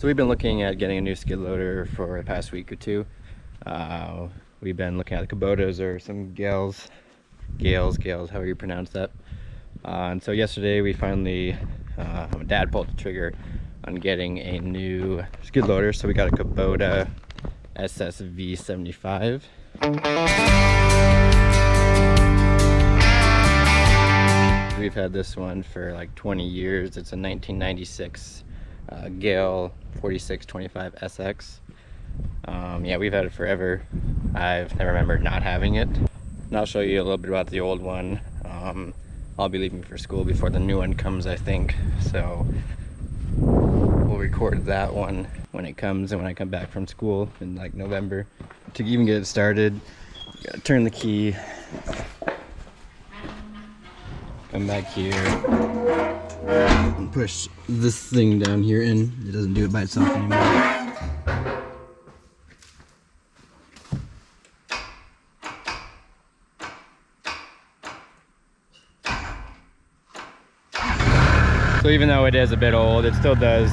So we've been looking at getting a new skid loader for the past week or two. We've been looking at the Kubotas or some Gales, however you pronounce that. And so yesterday we finally, Dad pulled the trigger on getting a new skid loader. So we got a Kubota SSV75. We've had this one for like 20 years. It's a 1996 Gale 4625 SX. Yeah, we've had it forever. I've never remembered not having it. And I'll show you a little bit about the old one. I'll be leaving for school before the new one comes, I think. So we'll record that one when it comes and when I come back from school in like November. To even get it started, you gotta turn the key. Come back here and push this thing down here in. It doesn't do it by itself anymore. So even though it is a bit old, it still does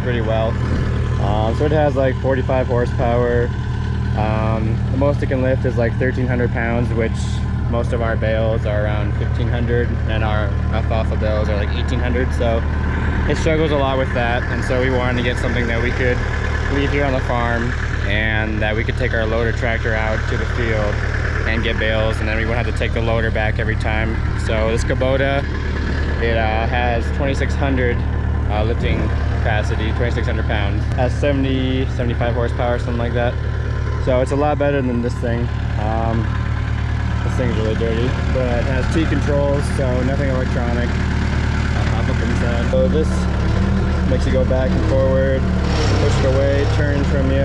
pretty well. So it has like 45 horsepower. The most it can lift is like 1,300 pounds, which most of our bales are around 1,500, and our alfalfa bales are like 1,800. So it struggles a lot with that, and so we wanted to get something that we could leave here on the farm and that we could take our loader tractor out to the field and get bales, and then we wouldn't have to take the loader back every time. So this Kubota, it has 2,600 lifting capacity, 2,600 pounds, has 75 horsepower, something like that. So it's a lot better than this thing. This thing's really dirty, but it has T controls, so nothing electronic. I'll pop up inside. So this makes you go back and forward, push it away, turn from you,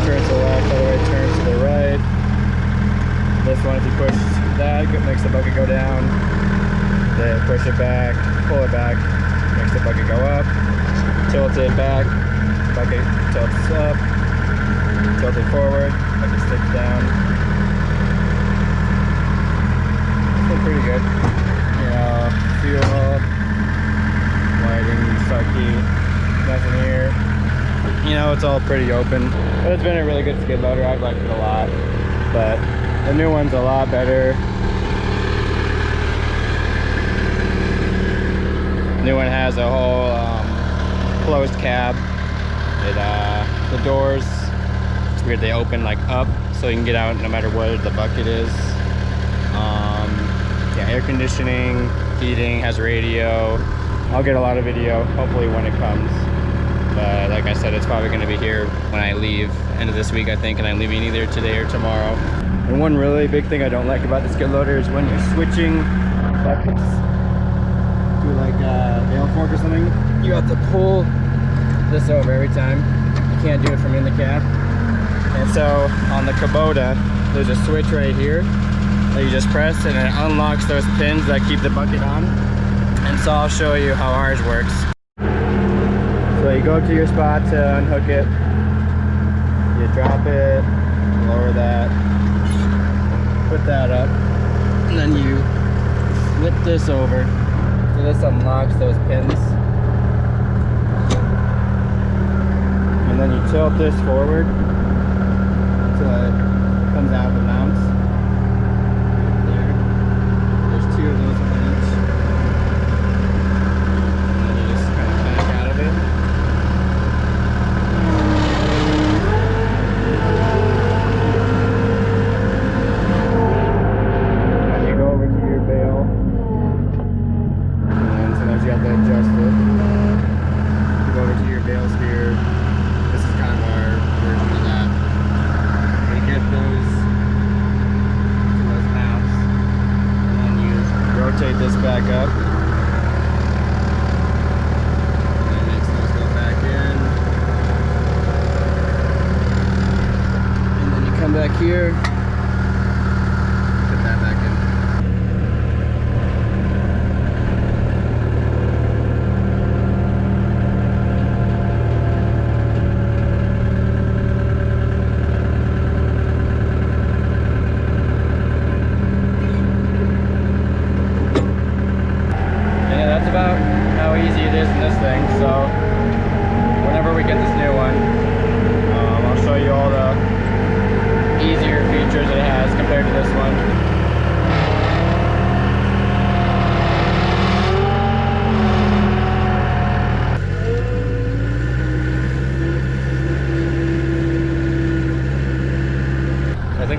turn to the left, other way, turn to the right. This one, if you push that, it makes the bucket go down. Then push it back, pull it back, makes the bucket go up. Tilt it back, bucket tilts up, tilt it forward, bucket sticks down. Pretty good. You know, fuel, lighting, sucky, nothing here. You know, it's all pretty open. But it's been a really good skid loader. I've liked it a lot. But the new one's a lot better. The new one has a whole closed cab. The doors, it's weird, they open like up so you can get out no matter what the bucket is. Yeah, air conditioning, heating, has radio. I'll get a lot of video, hopefully when it comes. But like I said, it's probably going to be here when I leave, end of this week I think, and I'm leaving either today or tomorrow. And one really big thing I don't like about the skid loader is when you're switching buckets to like a bale fork or something, you have to pull this over every time. You can't do it from in the cab. And so on the Kubota, there's a switch right here that you just press, and it unlocks those pins that keep the bucket on. And so I'll show you how ours works. So you go to your spot to unhook it, you drop it, lower that, put that up, and then you flip this over. So this unlocks those pins. And then you tilt this forward so it comes out of the mounts. Two of those on each, and then you just kind of back out of it. And you go over to your bale, and sometimes you have to adjust it. You go over to your bale spear. This is kind of our version of that. We get those mounts. Rotate this back up. And it makes those go back in. And then you come back here, put that back in. about how easy it is in this thing. So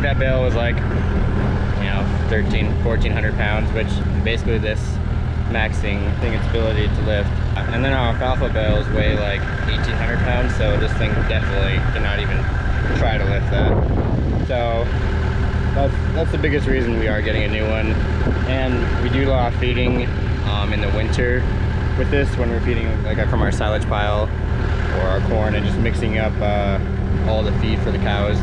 that bale was like, you know, 1,400 pounds, which basically this maxing its ability to lift. And then our alfalfa bales weigh like 1,800 pounds, so this thing definitely cannot even try to lift that. So that's the biggest reason we are getting a new one. And we do a lot of feeding in the winter with this, when we're feeding like from our silage pile or our corn, and just mixing up all the feed for the cows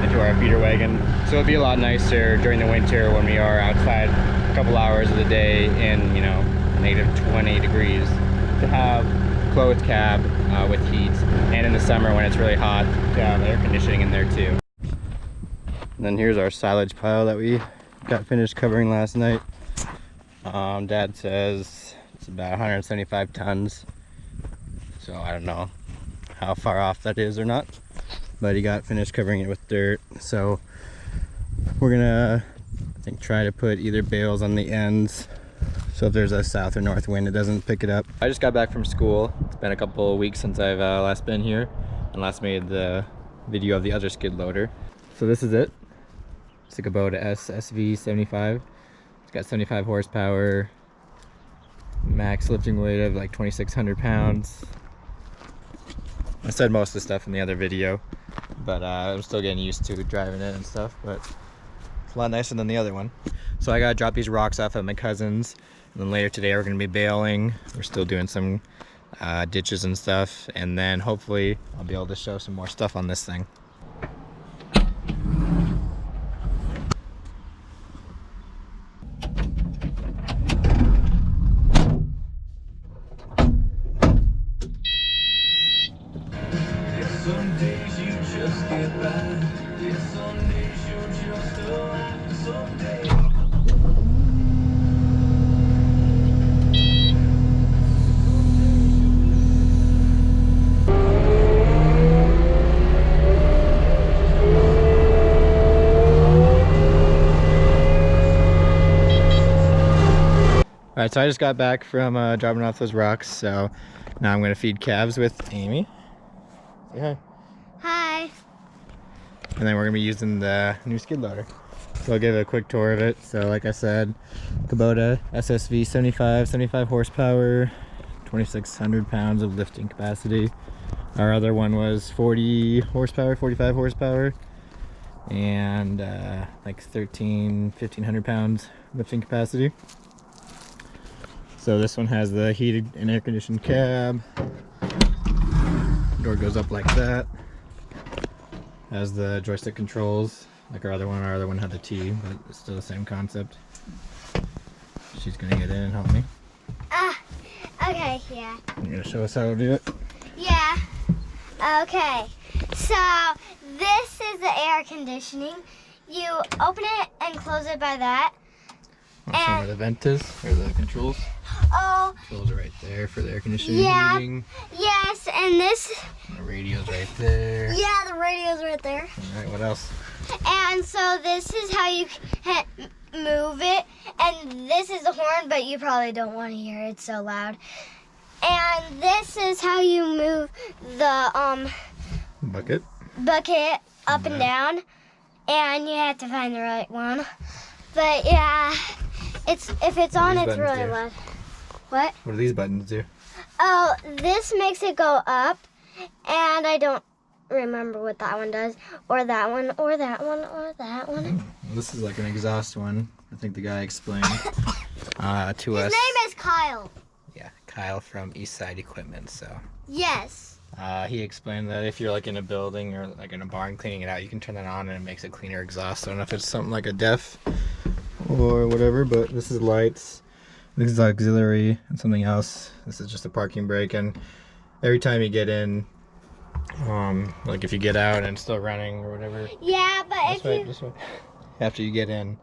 into our feeder wagon. So it'll be a lot nicer during the winter when we are outside a couple hours of the day in, you know, -20 degrees, to have closed cab with heat, and in the summer when it's really hot to have air conditioning in there too. And then here's our silage pile that we got finished covering last night. Dad says it's about 175 tons, so I don't know how far off that is or not, but he got finished covering it with dirt. So we're gonna, I think, try to put either bales on the ends, so if there's a south or north wind, it doesn't pick it up. I just got back from school. It's been a couple of weeks since I've last been here and last made the video of the other skid loader. So this is it. It's a Kubota SSV 75. It's got 75 horsepower, max lifting weight of like 2,600 pounds. I said most of the stuff in the other video, but I'm still getting used to driving it and stuff, but it's a lot nicer than the other one. So I gotta drop these rocks off at my cousin's, and then later today we're gonna be baling. We're still doing some ditches and stuff, and then hopefully I'll be able to show some more stuff on this thing. Some days you just get by. Yeah, some days you just alive. Some days. Alright, so I just got back from dropping off those rocks, so now I'm gonna feed calves with Amy. Say hi. Hi. And then we're gonna be using the new skid loader. So I'll give a quick tour of it. So like I said, Kubota SSV 75 horsepower, 2,600 pounds of lifting capacity. Our other one was 40 horsepower, 45 horsepower, and like 1,500 pounds lifting capacity. So this one has the heated and air conditioned cab. Door goes up like that. Has the joystick controls like our other one. Our other one had the T, but it's still the same concept. She's gonna get in and help me. Okay, yeah. You're gonna show us how to do it? Yeah. Okay. So this is the air conditioning. You open it and close it by that. Want to show where the vent is, or the controls? Oh. Controls are right there for the air conditioning. Yeah. Heating. Yes, and this. And the radio's right there. Yeah, the radio's right there. All right, what else? And so this is how you can move it, and this is the horn, but you probably don't want to hear it, it's so loud. And this is how you move the Bucket up and down, and you have to find the right one. But yeah, if it's on, it's really loud. What? What do these buttons do? Oh, this makes it go up, and I don't remember what that one does, or that one, or that one, or that one. This is like an exhaust one. I think the guy explained to us. His name is Kyle. Yeah, Kyle from Eastside Equipment. So Yes. he explained that if you're like in a building or like in a barn cleaning it out, you can turn that on and it makes a cleaner exhaust. I don't know if it's something like a DEF or whatever, but this is lights. This is auxiliary and something else. This is just a parking brake, and every time you get in, like if you get out and it's still running or whatever. Yeah, but This way. After you get in,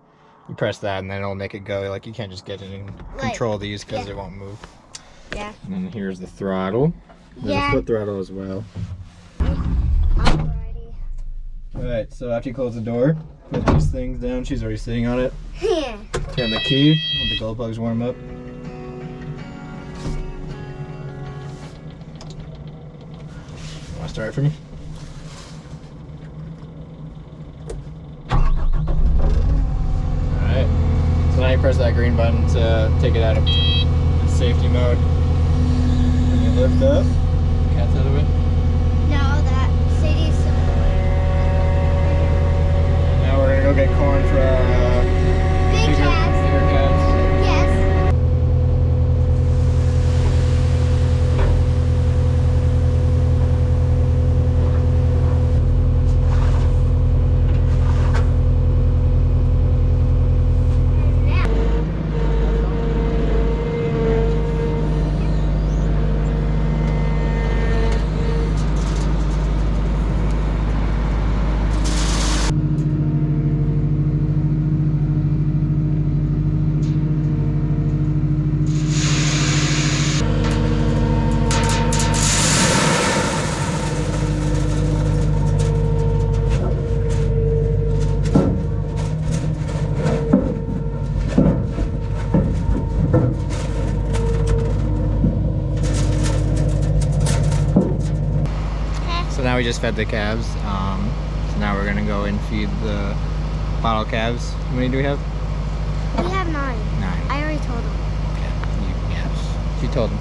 you press that and then it'll make it go. Like you can't just get in and control these because it won't move. Yeah. And then here's the throttle. There's a foot throttle as well. Alrighty. Alright, so after you close the door, put these things down. She's already sitting on it. Yeah. Turn the key, let the glow plugs warm up. Want to start it for me? press that green button to take it out of safety mode. And you lift up. Cat's out of it. No, that Sadie's Now we're gonna go get corn for our big bigger cats. cats. Yes. So now we just fed the calves. So now we're gonna go and feed the bottle calves. How many do we have? We have 9. 9. I already told him. Yes, she told him.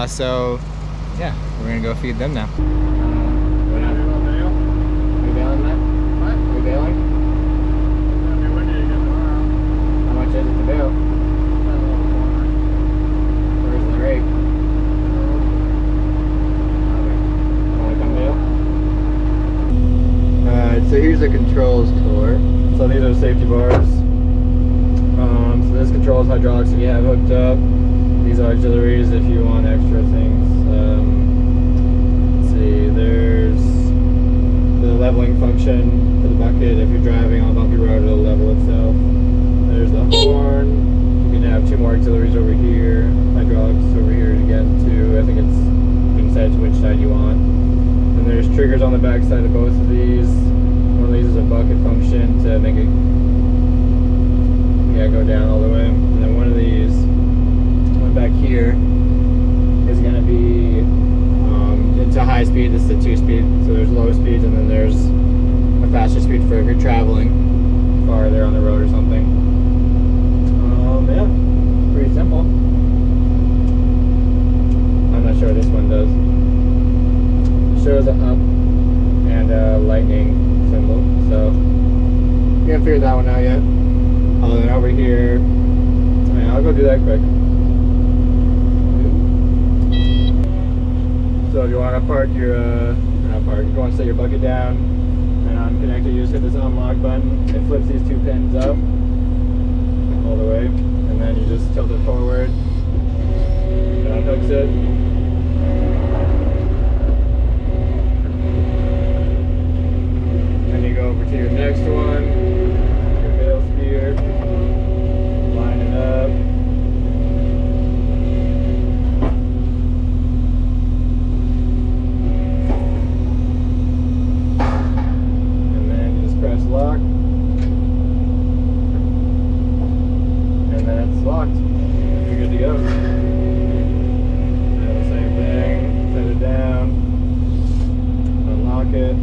So yeah, we're gonna go feed them now. Are we bailing that? What? Are we bailing? How much is it to bail? Where's the rate? Want to come bail? Alright, so here's the controls tour. So these are the safety bars. So this controls hydraulics if you have hooked up. These are auxiliaries if you want extra things. Let's see, there's the leveling function for the bucket. If you're driving on a bumpy road, it'll level itself. There's the horn. You can have 2 more auxiliaries over here. Hydraulics over here again too. I think it's, you can set it to which side you want. And there's triggers on the back side of both of these. One of these is a bucket function to make it go down all the way. And then one of these, one back here, is going to be it's a high speed. This is a 2-speed. So there's low speeds, and then there's a faster speed for if you're traveling farther on the road or something. Yeah, pretty simple. I'm not sure what this one does. It shows an up and a lightning symbol. So we haven't figured that one out yet. Then over here, I'll go do that quick. So if you want to park your, not park, if you want to set your bucket down and unconnect it, you just hit this unlock button. It flips these 2 pins up all the way, and then you just tilt it forward. It unhooks it. Then you go over to your next one, your bale spear. Line it up. And then you just press lock. And then it's locked. You're good to go. And the same thing. Set it down. Unlock it.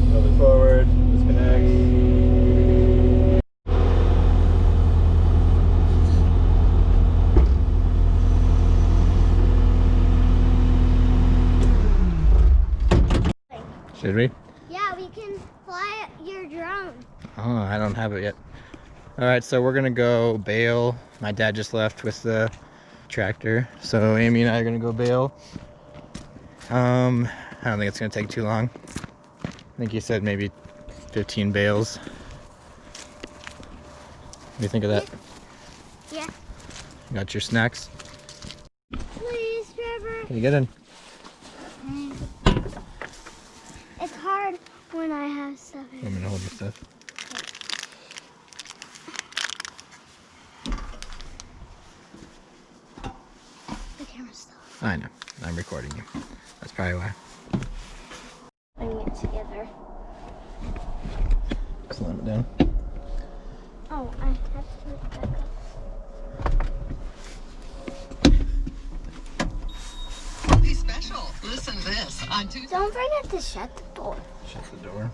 Move it forward. Disconnect. Should we? Yeah, we can fly your drone. Oh, I don't have it yet. Alright, so we're gonna go bale. My dad just left with the tractor, so Amy and I are gonna go bale. I don't think it's gonna take too long. I think he said maybe 15 bales. What do you think of that? Yeah. You got your snacks? Please, Trevor. Can you get in? It's hard when I have stuff in. I'm gonna hold your stuff. The camera's still I know. I'm recording you. That's probably why. putting it together. Slam it down. Oh, I have to put it back up. Be special. Listen to this on Tuesday. Don't forget to shut the door. Shut the door.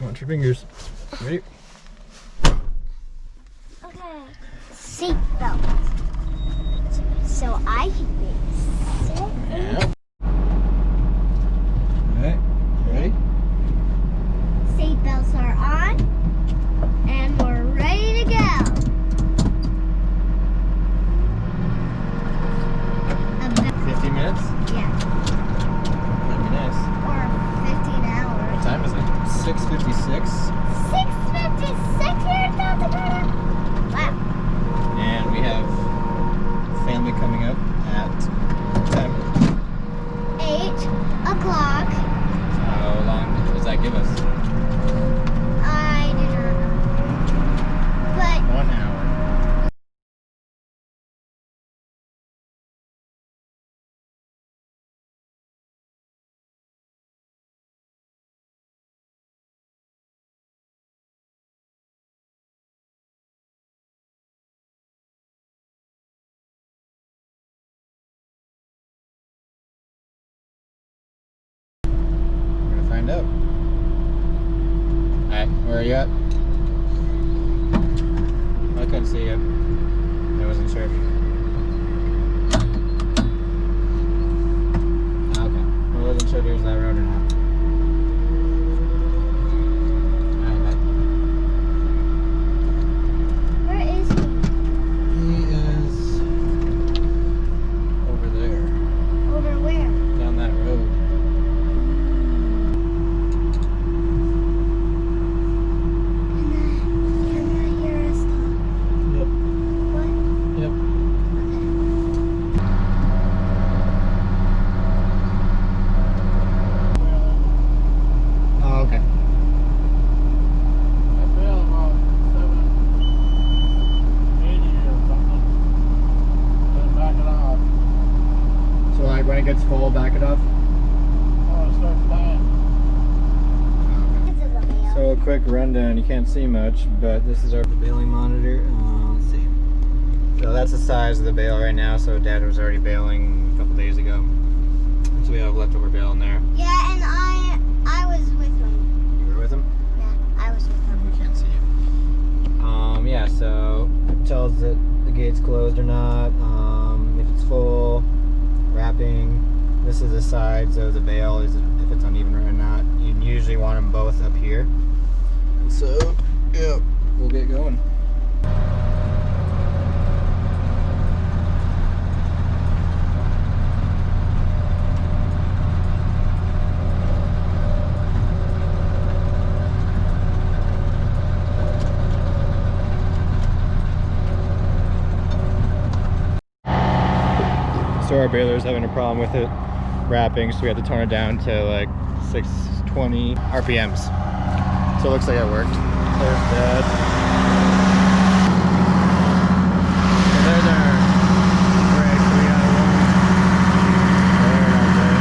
Watch your fingers. Ready? Okay. Seatbelt. So I can be sick. Yeah. Alright, ready? Seatbelts are on. And we're ready to go. About, 15 minutes? yeah. That'd be nice. Or 15 hours. What time is it? 6:56. 6:56 here in South Dakota. Wow. And we have family coming up at what time? 8 o'clock. How long does that give us? I do not know. But 1 hour. We're gonna find out. Alright, where are you at? I couldn't see you. I wasn't sure. Okay. I wasn't sure if there's that road or not. Alright, bye. where is he? He is over there, Over where? down that road. Can I hear us talk? Yep. What? Yep. Oh, okay. I feel about 780 or something. Then back it off. So like when it gets full, back it off? Oh, it starts dying. This is a male. So a quick rundown, you can't see much, but this is our baling monitor. Let's see. So that's the size of the bale right now, so Dad was already baling a couple days ago. So we have leftover bale in there. Yeah, and I was with him. You were with him? Yeah, I was with him. We can't see you. Yeah, so it tells that the gate's closed or not, if it's full, wrapping. This is the sides of the bale, is if it's uneven or not. You usually want them both up here. And so, yeah, we'll get going. So our baler's having a problem with it wrapping, so we had to tone it down to like 620 RPMs. So it looks like it worked. There's Dad. And there's our brake. We got one there, not there.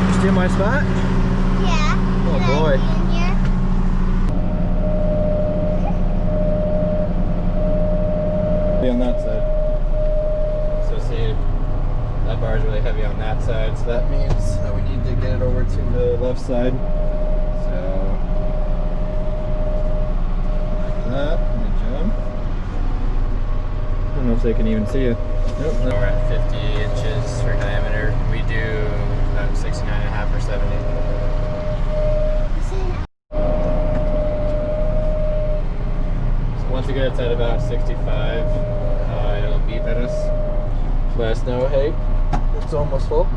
You steal my spot? Yeah. Oh, Can I boy. be in here? Be on that side. So see, that bar is really heavy on that side, so that means that we need to get it over to the left side. So like that, and then jump. I don't know if they can even see you. Nope. We're at 50 inches for diameter. We do about 69.5 or 70. So once it gets at about 65, it'll beep at us. Let us know, hey, it's almost full.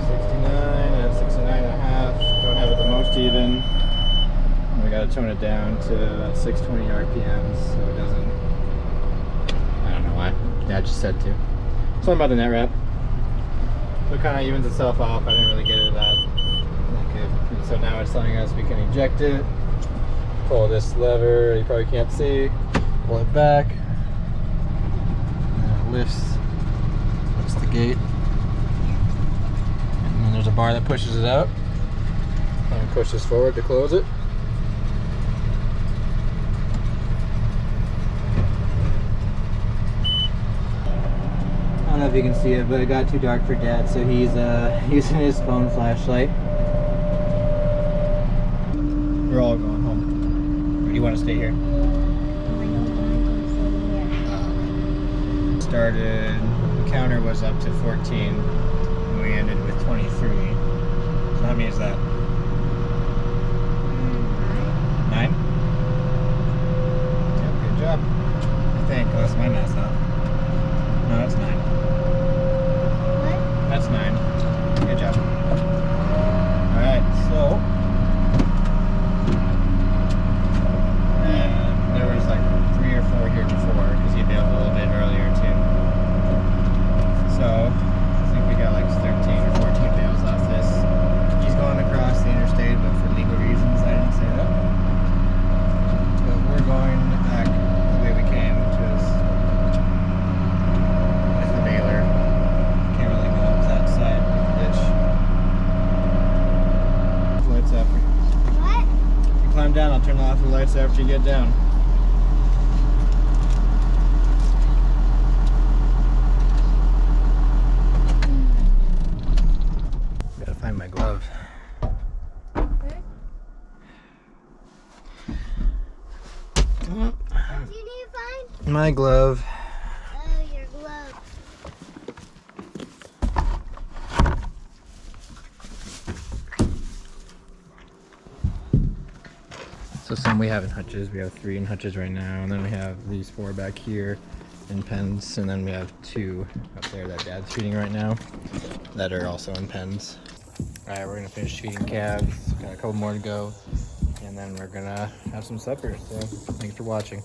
69 at 69.5. Don't have it the most even. And we gotta tone it down to about 620 RPMs so it doesn't. I don't know why. Dad just said to. Something about the net wrap. So it kind of evens itself off. I didn't really get it that good. And so now it's telling us we can eject it. Pull this lever. You probably can't see. Pull it back. And it lifts the gate. And then there's a bar that pushes it out. And push this forward to close it. don't know if you can see it, but it got too dark for Dad, so he's using his phone flashlight. We're all going home. Or do you want to stay here? Started, the counter was up to 14, and we ended with 23. So how many is that? 9? Yep, good job. I think, unless my math's not. No, that's 9. What? That's 9. Good job. Alright, so. And there was like 3 or 4 here before, because he bailed a little bit earlier too. So, I think we got like 13 or 14 bales off this. He's going across the interstate, but for legal reasons, I didn't say that. But we're going back the way we came, which was with the baler. Can't really go up that side of the ditch. Lights up. What? You climb down, I'll turn off the lights after you get down. Gotta find my glove. What do you need to find? My glove. Oh, your glove. So we have in hutches. We have 3 in hutches right now, and then we have these 4 back here in pens, and then we have 2 up there that Dad's feeding right now that are also in pens. All right, we're gonna finish feeding calves. Got a couple more to go, and then we're gonna have some supper. So thanks for watching.